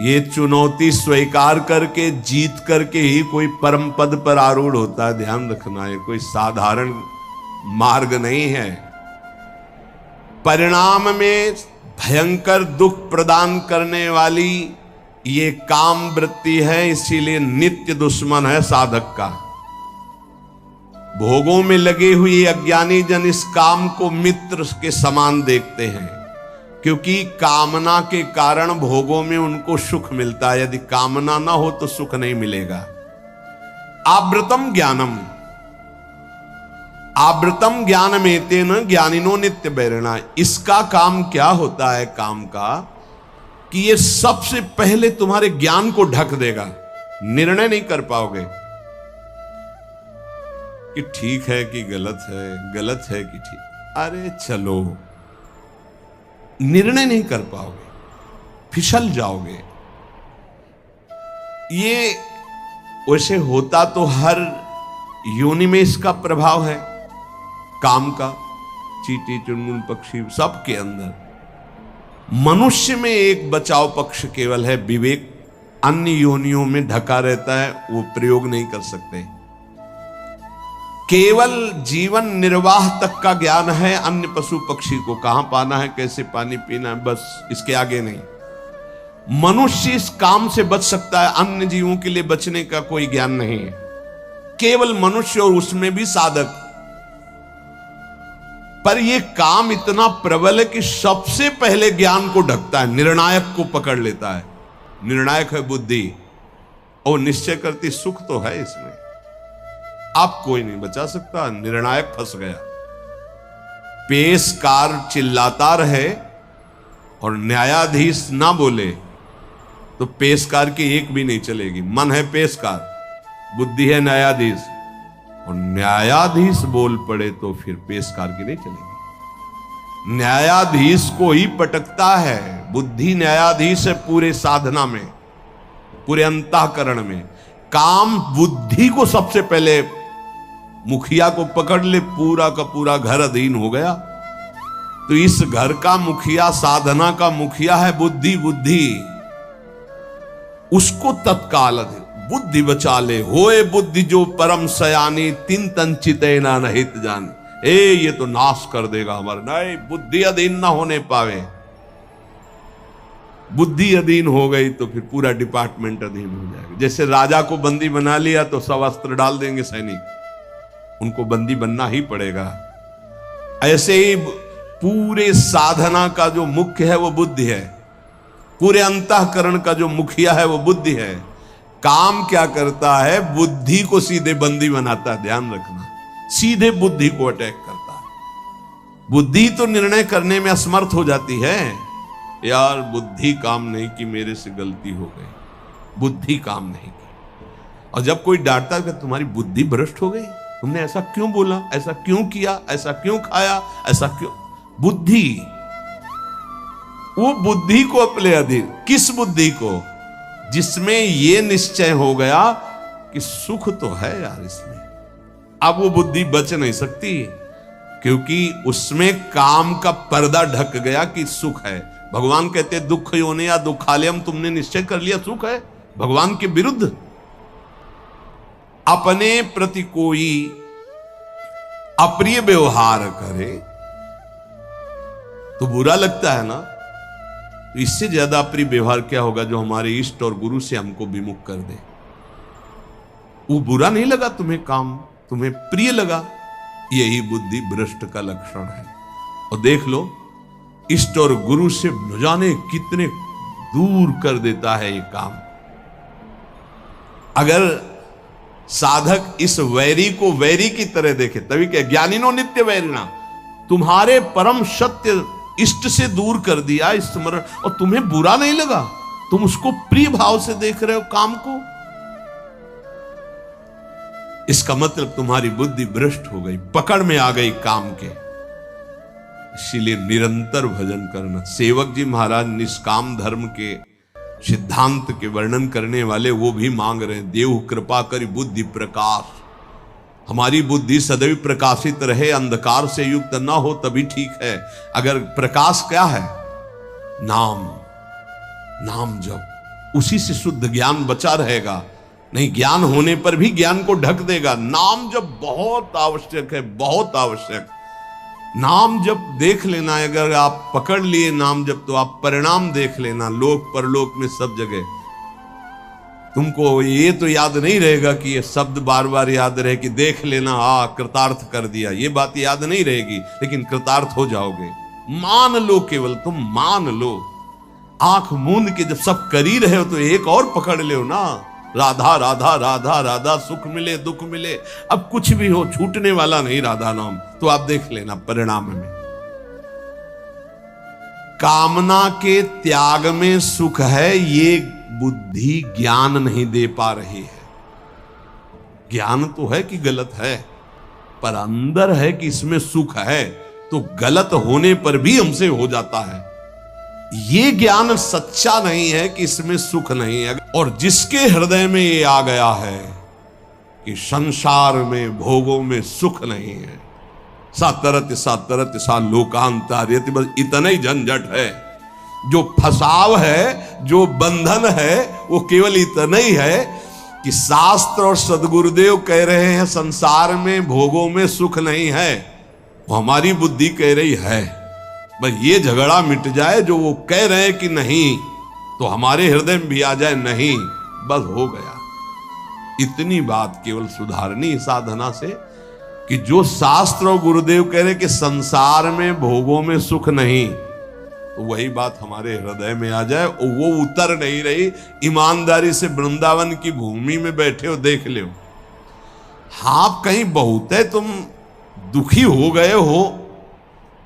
ये चुनौती स्वीकार करके, जीत करके ही कोई परम पद पर आरूढ़ होता है। ध्यान रखना, है कोई साधारण मार्ग नहीं है। परिणाम में भयंकर दुख प्रदान करने वाली ये काम वृत्ति है, इसीलिए नित्य दुश्मन है साधक का। भोगों में लगे हुए अज्ञानी जन इस काम को मित्र के समान देखते हैं, क्योंकि कामना के कारण भोगों में उनको सुख मिलता है। यदि कामना ना हो तो सुख नहीं मिलेगा। आवृतम ज्ञानम, आवृतम ज्ञानमें तेन ज्ञानिनो नित्य बैरिणा। इसका काम क्या होता है? काम का कि ये सबसे पहले तुम्हारे ज्ञान को ढक देगा। निर्णय नहीं कर पाओगे कि ठीक है कि गलत है, गलत है कि ठीक। अरे चलो, निर्णय नहीं कर पाओगे, फिसल जाओगे। ये वैसे होता तो हर योनि में इसका प्रभाव है, काम का। चींटी, चुनमुन, पक्षी सबके अंदर। मनुष्य में एक बचाव पक्ष केवल है, विवेक। अन्य योनियों में ढका रहता है, वो प्रयोग नहीं कर सकते। केवल जीवन निर्वाह तक का ज्ञान है। अन्य पशु पक्षी को कहां पाना है, कैसे पानी पीना है, बस इसके आगे नहीं। मनुष्य इस काम से बच सकता है, अन्य जीवों के लिए बचने का कोई ज्ञान नहीं है। केवल मनुष्य, और उसमें भी साधक। पर यह काम इतना प्रबल है कि सबसे पहले ज्ञान को ढकता है, निर्णायक को पकड़ लेता है। निर्णायक है बुद्धि, और निश्चय करती सुख तो है इसमें। आप कोई नहीं बचा सकता, निर्णायक फंस गया। पेशकार चिल्लाता रहे और न्यायाधीश ना बोले तो पेशकार की एक भी नहीं चलेगी। मन है पेशकार, बुद्धि है न्यायाधीश, और न्यायाधीश बोल पड़े तो फिर पेशकार की नहीं चलेगी। न्यायाधीश को ही पटकता है। बुद्धि न्यायाधीश है पूरे साधना में, पूरे अंतःकरण में। काम बुद्धि को सबसे पहले, मुखिया को पकड़ ले, पूरा का पूरा घर अधीन हो गया। तो इस घर का मुखिया, साधना का मुखिया है बुद्धि। बुद्धि उसको तत्काल अधीन। बुद्धि बचा ले, होए बुद्धि जो परम सयानी, तिन तन चिते ना नहित जान। ये तो नाश कर देगा हमारा। नहीं, बुद्धि अधीन ना होने पावे। बुद्धि अधीन हो गई तो फिर पूरा डिपार्टमेंट अधीन हो जाएगा। जैसे राजा को बंदी बना लिया तो सब अस्त्र डाल देंगे सैनिक, उनको बंदी बनना ही पड़ेगा। ऐसे ही पूरे साधना का जो मुख्य है वो बुद्धि है, पूरे अंतःकरण का जो मुखिया है वो बुद्धि है। काम क्या करता है? बुद्धि को सीधे बंदी बनाता है। ध्यान रखना, सीधे बुद्धि को अटैक करता है। बुद्धि तो निर्णय करने में असमर्थ हो जाती है। यार बुद्धि काम नहीं की, मेरे से गलती हो गई, बुद्धि काम नहीं की। और जब कोई डांटता है कि तुम्हारी बुद्धि भ्रष्ट हो गई, तुमने ऐसा क्यों बोला, ऐसा क्यों किया, ऐसा क्यों खाया, ऐसा क्यों। बुद्धि, वो बुद्धि को अपने अधीन। किस बुद्धि को? जिसमें ये निश्चय हो गया कि सुख तो है यार इसमें। अब वो बुद्धि बच नहीं सकती, क्योंकि उसमें काम का पर्दा ढक गया कि सुख है। भगवान कहते दुख योनि या दुखालयम, तुमने निश्चय कर लिया सुख है, भगवान के विरुद्ध। अपने प्रति कोई अप्रिय व्यवहार करे तो बुरा लगता है ना। तो इससे ज्यादा अप्रिय व्यवहार क्या होगा जो हमारे इष्ट और गुरु से हमको विमुख कर दे। वो बुरा नहीं लगा तुम्हें, काम तुम्हें प्रिय लगा, यही बुद्धि भ्रष्ट का लक्षण है। और देख लो, इष्ट और गुरु से न जाने कितने दूर कर देता है ये काम। अगर साधक इस वैरी को वैरी की तरह देखे, तभी क्या ज्ञानिनो नित्य वैरिणा, तुम्हारे परम सत्य इष्ट से दूर कर दिया स्मरण, और तुम्हें बुरा नहीं लगा, तुम उसको प्रिय भाव से देख रहे हो काम को। इसका मतलब तुम्हारी बुद्धि भ्रष्ट हो गई, पकड़ में आ गई काम के। इसीलिए निरंतर भजन करना। सेवक जी महाराज निष्काम धर्म के सिद्धांत के वर्णन करने वाले वो भी मांग रहे हैं, देव कृपा करी बुद्धि प्रकाश, हमारी बुद्धि सदैव प्रकाशित रहे, अंधकार से युक्त ना हो तभी ठीक है। अगर प्रकाश क्या है? नाम, नाम जप, उसी से शुद्ध ज्ञान बचा रहेगा। नहीं, ज्ञान होने पर भी ज्ञान को ढक देगा। नाम जप बहुत आवश्यक है, बहुत आवश्यक। नाम जप देख लेना, अगर आप पकड़ लिए नाम जप तो आप परिणाम देख लेना, लोक परलोक में सब जगह। तुमको ये तो याद नहीं रहेगा कि ये शब्द बार बार याद रहे कि देख लेना, कृतार्थ कर दिया, ये बात याद नहीं रहेगी, लेकिन कृतार्थ हो जाओगे। मान लो, केवल तुम मान लो। आंख मूंद के जब सब कर ही रहे हो तो एक और पकड़ लो ना, राधा राधा राधा राधा, सुख मिले दुख मिले, अब कुछ भी हो छूटने वाला नहीं राधा नाम। तो आप देख लेना परिणाम में। कामना के त्याग में सुख है, ये बुद्धि ज्ञान नहीं दे पा रही है। ज्ञान तो है कि गलत है, पर अंदर है कि इसमें सुख है, तो गलत होने पर भी हमसे हो जाता है। ये ज्ञान सच्चा नहीं है कि इसमें सुख नहीं है। और जिसके हृदय में ये आ गया है कि संसार में भोगों में सुख नहीं है, सातरत सा लोकांतर्यति, बस इतना ही झंझट है। जो फसाव है, जो बंधन है, वो केवल इतना ही है कि शास्त्र और सदगुरुदेव कह रहे हैं संसार में भोगों में सुख नहीं है, वो हमारी बुद्धि कह रही है। बस ये झगड़ा मिट जाए, जो वो कह रहे हैं कि नहीं, तो हमारे हृदय में भी आ जाए नहीं, बस हो गया। इतनी बात केवल सुधारनी साधना से कि जो शास्त्र और गुरुदेव कह रहे कि संसार में भोगों में सुख नहीं, तो वही बात हमारे हृदय में आ जाए। और वो उतर नहीं रही। ईमानदारी से वृंदावन की भूमि में बैठे हो, देख लो। हाँ, कहीं बहुत है तुम दुखी हो गए हो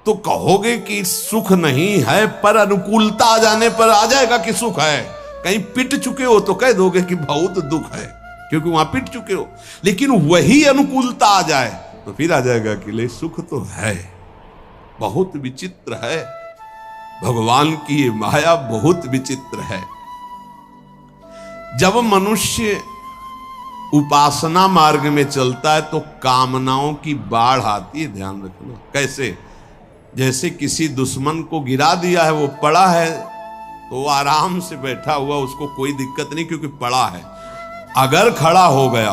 तो कहोगे कि सुख नहीं है, पर अनुकूलता आ जाने पर आ जाएगा कि सुख है। कहीं पिट चुके हो तो कह दोगे कि बहुत दुख है, क्योंकि वहां पिट चुके हो। लेकिन वही अनुकूलता आ जाए तो फिर आ जाएगा कि ले सुख तो है। बहुत विचित्र है भगवान की ये माया, बहुत विचित्र है। जब मनुष्य उपासना मार्ग में चलता है तो कामनाओं की बाढ़ आती है। ध्यान रखना। कैसे? जैसे किसी दुश्मन को गिरा दिया है, वो पड़ा है तो वो आराम से बैठा हुआ, उसको कोई दिक्कत नहीं क्योंकि पड़ा है। अगर खड़ा हो गया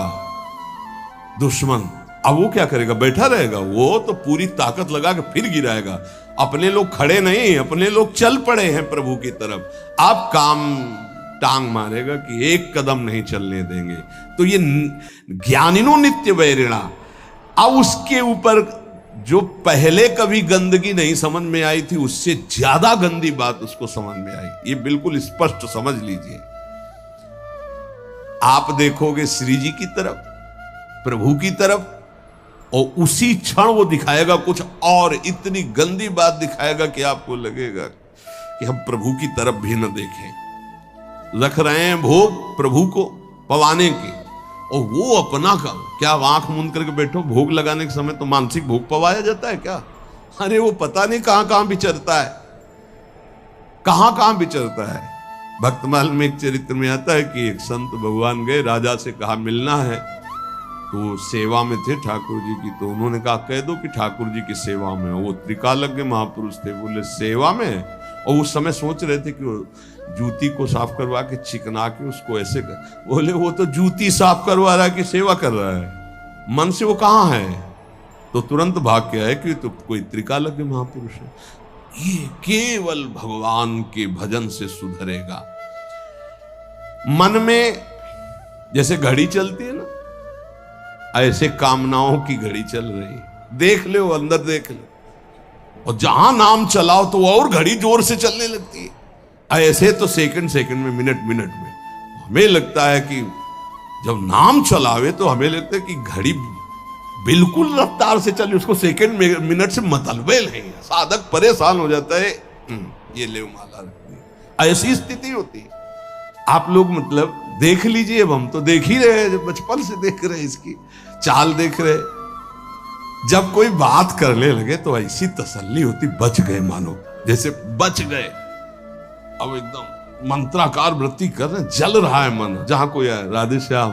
दुश्मन, अब वो क्या करेगा? बैठा रहेगा? वो तो पूरी ताकत लगा के फिर गिराएगा। अपने लोग खड़े नहीं, अपने लोग चल पड़े हैं प्रभु की तरफ। आप काम टांग मारेगा कि एक कदम नहीं चलने देंगे। तो ये ज्ञानिनो नित्य वैरिणा। अब उसके ऊपर जो पहले कभी गंदगी नहीं समझ में आई थी, उससे ज्यादा गंदी बात उसको समझ में आई। ये बिल्कुल स्पष्ट समझ लीजिए। आप देखोगे श्री जी की तरफ, प्रभु की तरफ, और उसी क्षण वो दिखाएगा कुछ और, इतनी गंदी बात दिखाएगा कि आपको लगेगा कि हम प्रभु की तरफ भी न देखें। रख रहे हैं भोग प्रभु को पवाने के, और वो अपना का क्या आंख मूंद करके बैठो। भोग लगाने के समय तो मानसिक भोग पवाया जाता है क्या? अरे वो पता नहीं कहां कहां विचरता है, कहां कहां विचरता है। भक्तमाल में एक चरित्र में आता है कि एक संत भगवान गए, राजा से कहा मिलना है, तो सेवा में थे ठाकुर जी की। तो उन्होंने कहा कह दो कि ठाकुर जी की सेवा में। वो त्रिकालज्ञ महापुरुष थे, बोले सेवा में? और उस समय सोच रहे थे कि वो जूती को साफ करवा के चिकना के उसको ऐसे कर। बोले वो तो जूती साफ करवा रहा है कि सेवा कर रहा है, मन से वो कहाँ है? तो तुरंत भाग के आए कि तो कोई त्रिकालज्ञ महापुरुष है। ये केवल भगवान के भजन से सुधरेगा। मन में जैसे घड़ी चलती है ना, ऐसे कामनाओं की घड़ी चल रही। देख लो, अंदर देख लो, और जहां नाम चलाओ तो और घड़ी जोर से चलने लगती है। ऐसे तो सेकंड सेकंड में, मिनट मिनट में। हमें लगता है कि जब नाम चलावे तो हमें लगता है कि घड़ी बिल्कुल रफ्तार से चले, उसको सेकंड मिनट से मतलब नहीं है। साधक परेशान हो जाता है, ये ले माला रखनी, ऐसी स्थिति होती है। आप लोग मतलब देख लीजिए, अब हम तो देख ही रहे हैं, बचपन से देख रहे हैं, इसकी चाल देख रहे। जब कोई बात करने लगे तो ऐसी तसल्ली होती, बच गए, मानो जैसे बच गए। अब एकदम मंत्राकार वृत्ति कर रहे हैं, जल रहा है मन, जहां कोई है राधे श्याम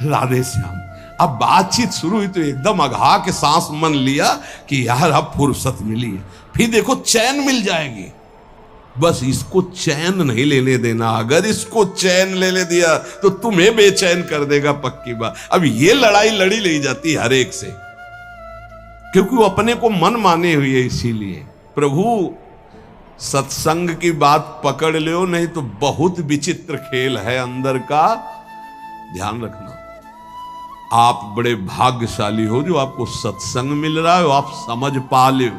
राधे श्याम। अब बातचीत शुरू हुई तो एकदम अघा के सांस मन लिया कि यार अब फुर्सत मिली है, फिर देखो चैन मिल जाएगी। बस इसको चैन नहीं लेने देना, अगर इसको चैन ले दिया तो तुम्हें बेचैन कर देगा, पक्की बात। अब ये लड़ाई लड़ी ले जाती है हर एक से, क्योंकि वो अपने को मन माने हुए है। इसीलिए प्रभु सत्संग की बात पकड़ लो, नहीं तो बहुत विचित्र खेल है अंदर का, ध्यान रखना। आप बड़े भाग्यशाली हो जो आपको सत्संग मिल रहा है, आप समझ पा ले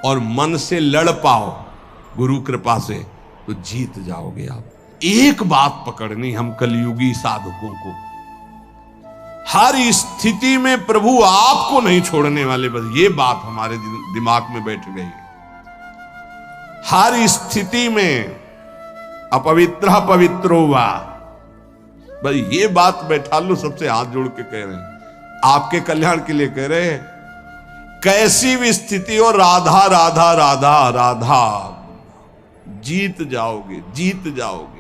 और मन से लड़ पाओ गुरु कृपा से, तो जीत जाओगे आप। एक बात पकड़नी हम कलयुगी साधकों को, हर स्थिति में प्रभु आपको नहीं छोड़ने वाले, बस ये बात हमारे दिमाग में बैठ गई। हर स्थिति में अपवित्र पवित्रो वा, बस ये बात बैठा लो, सबसे हाथ जोड़ के कह रहे हैं, आपके कल्याण के लिए कह रहे हैं। कैसी भी स्थिति हो, राधा राधा राधा राधा, जीत जाओगे जीत जाओगे।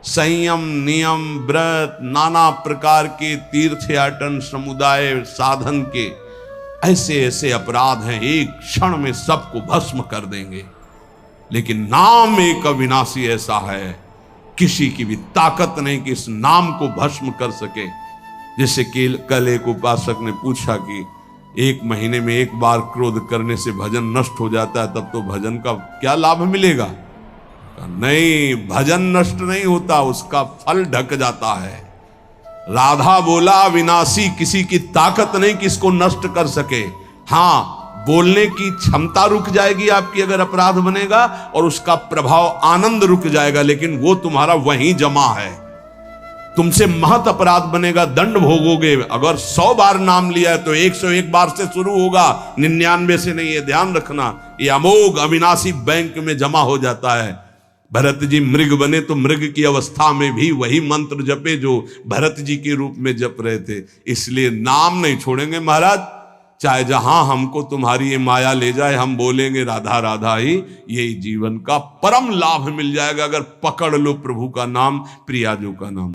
संयम नियम व्रत नाना प्रकार के तीर्थयाटन समुदाय साधन के ऐसे ऐसे अपराध हैं, एक क्षण में सबको भस्म कर देंगे। लेकिन नाम एक अविनाशी ऐसा है, किसी की भी ताकत नहीं कि इस नाम को भस्म कर सके। जैसे कि कल एक उपासक ने पूछा कि एक महीने में एक बार क्रोध करने से भजन नष्ट हो जाता है, तब तो भजन का क्या लाभ मिलेगा? नहीं, भजन नष्ट नहीं होता, उसका फल ढक जाता है। राधा बोला विनाशी, किसी की ताकत नहीं कि इसको नष्ट कर सके। हाँ, बोलने की क्षमता रुक जाएगी आपकी अगर अपराध बनेगा, और उसका प्रभाव आनंद रुक जाएगा, लेकिन वो तुम्हारा वहीं जमा है। तुमसे महत अपराध बनेगा, दंड भोगोगे। अगर 100 बार नाम लिया है तो 101 बार से शुरू होगा, 99 से नहीं। ये ध्यान रखना, ये अमोघ अविनाशी बैंक में जमा हो जाता है। भरत जी मृग बने तो मृग की अवस्था में भी वही मंत्र जपे जो भरत जी के रूप में जप रहे थे। इसलिए नाम नहीं छोड़ेंगे महाराज, चाहे जहां हमको तुम्हारी ये माया ले जाए, हम बोलेंगे राधा राधा ही। यही जीवन का परम लाभ मिल जाएगा अगर पकड़ लो प्रभु का नाम, प्रियाजू का नाम।